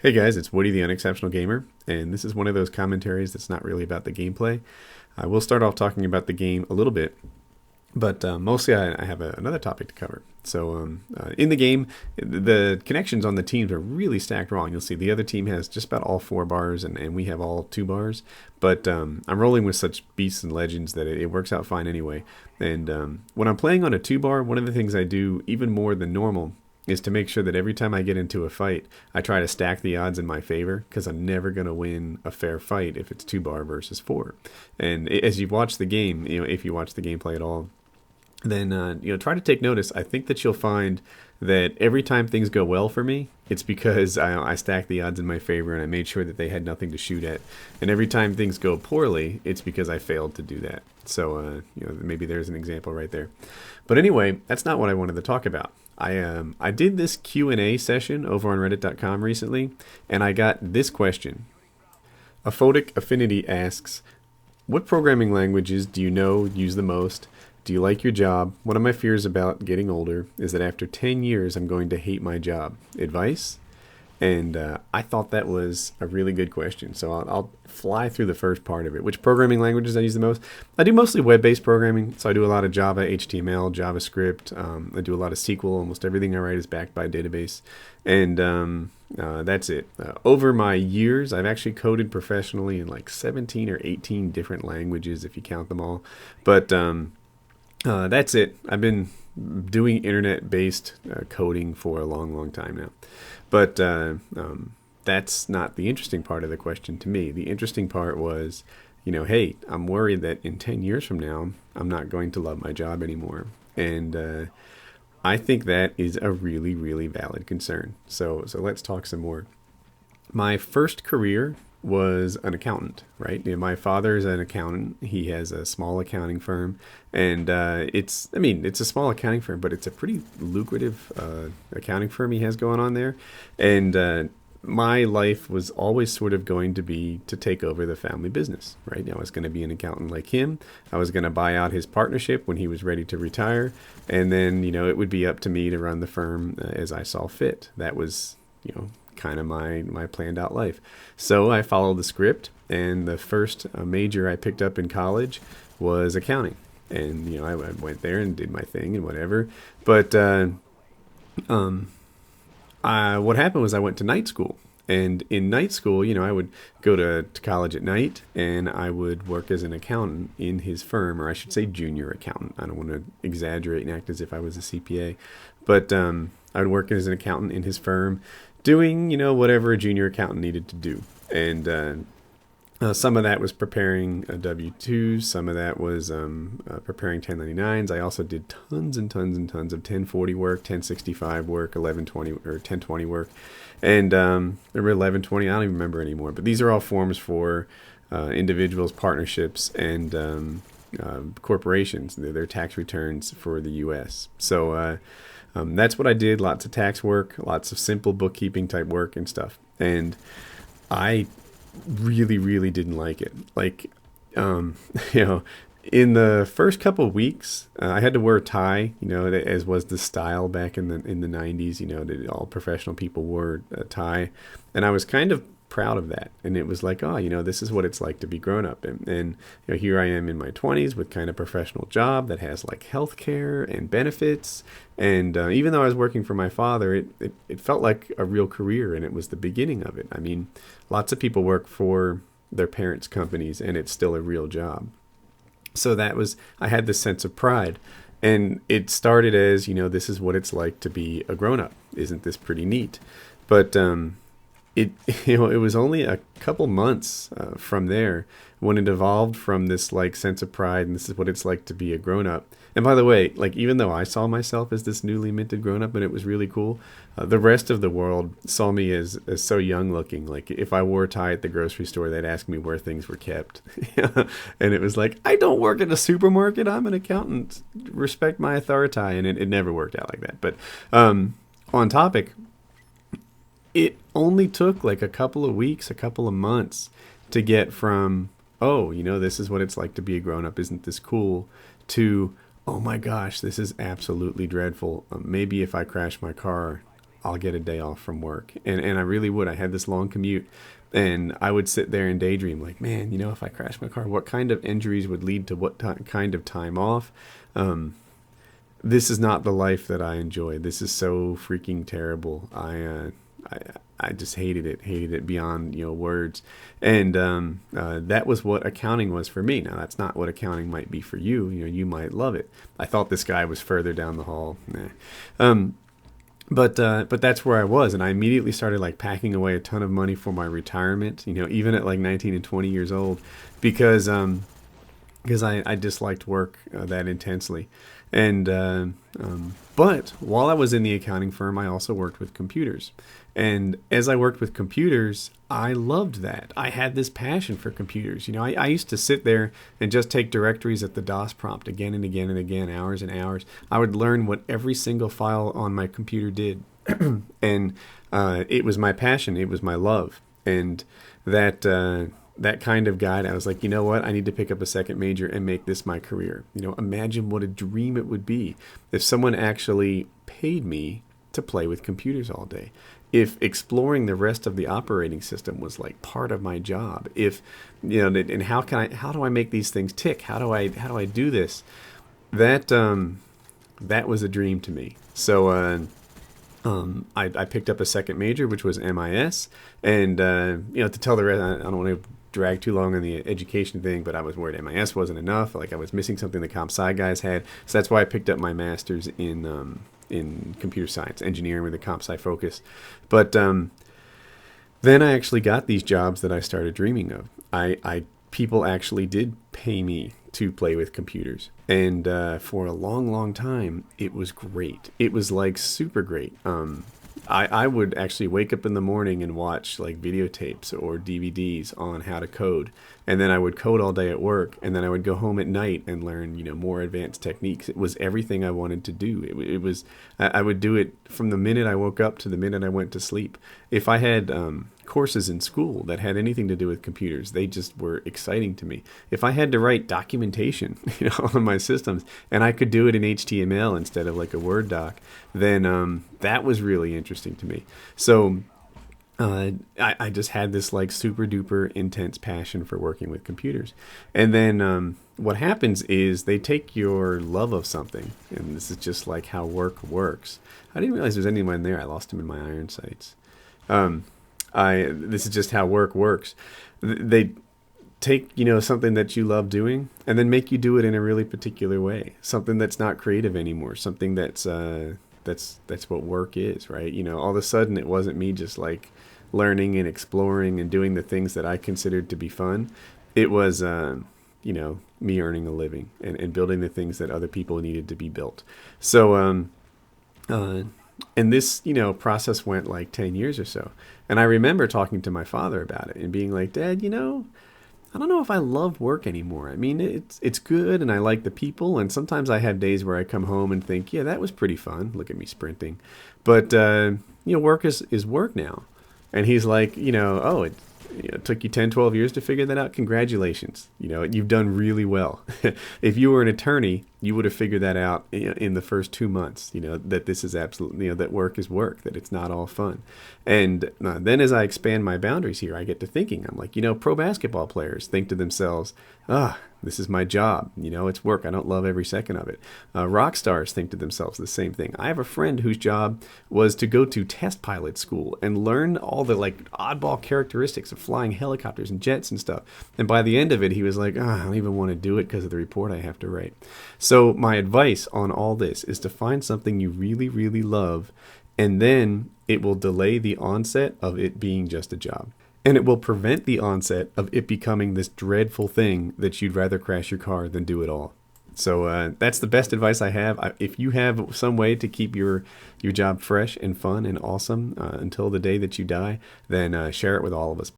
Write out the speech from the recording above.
Hey guys, it's Woody the Unexceptional Gamer, and this is one of those commentaries that's not really about the gameplay. I will start off talking about the game a little bit, but mostly I have another topic to cover. So in the game, the connections on the teams are really stacked wrong. You'll see the other team has just about all 4 bars, and we have all 2 bars. But I'm rolling with such beasts and legends that it works out fine anyway. And when I'm playing on a 2 bar, one of the things I do even more than normal is to make sure that every time I get into a fight, I try to stack the odds in my favor, because I'm never going to win a fair fight if it's 2 bar versus 4. And as you watch the game, if you watch the gameplay at all, then try to take notice. I think that you'll find that every time things go well for me, it's because I stacked the odds in my favor and I made sure that they had nothing to shoot at. And every time things go poorly, it's because I failed to do that. So maybe there's an example right there. But anyway, that's not what I wanted to talk about. I did this Q&A session over on reddit.com recently, and I got this question. Aphotic Affinity asks, what programming languages do you use the most? Do you like your job? One of my fears about getting older is that after 10 years, I'm going to hate my job. Advice? And I thought that was a really good question. So I'll fly through the first part of it. Which programming languages I use the most? I do mostly web-based programming. So I do a lot of Java, HTML, JavaScript. I do a lot of SQL. Almost everything I write is backed by a database. And that's it. Over my years, I've actually coded professionally in like 17 or 18 different languages, if you count them all. But that's it. I've been doing internet-based coding for a long, long time now. But that's not the interesting part of the question to me. The interesting part was, hey, I'm worried that in 10 years from now, I'm not going to love my job anymore. And I think that is a really, really valid concern. So let's talk some more. My first career was an accountant, right? My father is an accountant. He has a small accounting firm, and it's a small accounting firm, but it's a pretty lucrative accounting firm he has going on there. And my life was always sort of going to be to take over the family business, right? I was going to be an accountant like him. I was going to buy out his partnership when he was ready to retire, and then it would be up to me to run the firm as I saw fit. That was kind of my planned out life. So I followed the script, and the first major I picked up in college was accounting. And I went there and did my thing and whatever. But what happened was I went to night school. And in night school, I would go to college at night, and I would work as an accountant in his firm, or I should say junior accountant. I don't want to exaggerate and act as if I was a CPA. But I would work as an accountant in his firm, doing, whatever a junior accountant needed to do. And some of that was preparing W-2s. Some of that was preparing 1099s. I also did tons and tons and tons of 1040 work, 1065 work, 1120 or 1020 work. And there were 1120. I don't even remember anymore. But these are all forms for individuals, partnerships, and corporations. They're tax returns for the U.S. So that's what I did. Lots of tax work, lots of simple bookkeeping type work and stuff. And I really, really didn't like it. Like, in the first couple of weeks, I had to wear a tie, as was the style back in the 90s, that all professional people wore a tie. And I was kind of proud of that. And it was like, this is what it's like to be grown up. And here I am in my 20s with kind of professional job that has like healthcare and benefits. And even though I was working for my father, it felt like a real career, and it was the beginning of it. I mean, lots of people work for their parents' companies, and it's still a real job. So I had this sense of pride. And it started as, this is what it's like to be a grown-up. Isn't this pretty neat? But it was only a couple months from there when it evolved from this like sense of pride, and this is what it's like to be a grown-up. And by the way, like, even though I saw myself as this newly minted grown-up and it was really cool, the rest of the world saw me as so young looking. Like, if I wore a tie at the grocery store, they'd ask me where things were kept. And it was like, I don't work at a supermarket. I'm an accountant. Respect my authority. And it never worked out like that. But on topic, it only took like a couple of weeks, a couple of months to get from, this is what it's like to be a grown-up. Isn't this cool? To, oh my gosh, this is absolutely dreadful. Maybe if I crash my car, I'll get a day off from work. And I really would. I had this long commute, and I would sit there and daydream like, man, if I crash my car, what kind of injuries would lead to what kind of time off? This is not the life that I enjoy. This is so freaking terrible. I just hated it beyond words, and that was what accounting was for me. Now that's not what accounting might be for you. You might love it. I thought this guy was further down the hall. But that's where I was, and I immediately started like packing away a ton of money for my retirement. Even at like 19 and 20 years old, because I disliked work that intensely. And but while I was in the accounting firm, I also worked with computers. And as I worked with computers, I loved that. I had this passion for computers. I used to sit there and just take directories at the DOS prompt again and again and again, hours and hours. I would learn what every single file on my computer did. And it was my passion. It was my love. And that kind of guide, I was like, you know what? I need to pick up a second major and make this my career. Imagine what a dream it would be if someone actually paid me to play with computers all day. If exploring the rest of the operating system was like part of my job. If and how do I make these things tick? How do I do this? That was a dream to me. So I picked up a second major, which was MIS, and to tell the rest, I don't want to drag too long on the education thing, but I was worried MIS wasn't enough. Like I was missing something the comp sci guys had, so that's why I picked up my master's in computer science engineering with a comp sci focus. But then I actually got these jobs that I started dreaming of. People actually did pay me to play with computers, and for a long time it was great. It was like super great. I would actually wake up in the morning and watch like videotapes or DVDs on how to code, and then I would code all day at work, and then I would go home at night and learn more advanced techniques. It was everything I wanted to do. It was I would do it from the minute I woke up to the minute I went to sleep. If I had courses in school that had anything to do with computers, they just were exciting to me. If I had to write documentation on my systems and I could do it in HTML instead of like a Word doc, then that was really interesting to me. So I just had this like super duper intense passion for working with computers. And then what happens is they take your love of something, and this is just like how work works. I didn't realize there's anyone there. I lost him in my iron sights. This is just how work works. They take something that you love doing and then make you do it in a really particular way. Something that's not creative anymore. Something that's what work is, right? All of a sudden it wasn't me just like learning and exploring and doing the things that I considered to be fun. It was me earning a living and building the things that other people needed to be built. So and this process went like 10 years or so. And I remember talking to my father about it and being like, Dad, I don't know if I love work anymore. I mean, it's good and I like the people. And sometimes I have days where I come home and think, yeah, that was pretty fun. Look at me sprinting. But, work is work now. And he's like, it took you 10, 12 years to figure that out. Congratulations. You've done really well. If you were an attorney, you would have figured that out in the first 2 months, that this is absolutely, that work is work, that it's not all fun. And then as I expand my boundaries here, I get to thinking, I'm like, pro basketball players think to themselves, this is my job. It's work. I don't love every second of it. Rock stars think to themselves the same thing. I have a friend whose job was to go to test pilot school and learn all the like oddball characteristics of flying helicopters and jets and stuff. And by the end of it, he was like, I don't even want to do it because of the report I have to write. So my advice on all this is to find something you really, really love, and then it will delay the onset of it being just a job. And it will prevent the onset of it becoming this dreadful thing that you'd rather crash your car than do it all. So that's the best advice I have. If you have some way to keep your job fresh and fun and awesome until the day that you die, then share it with all of us.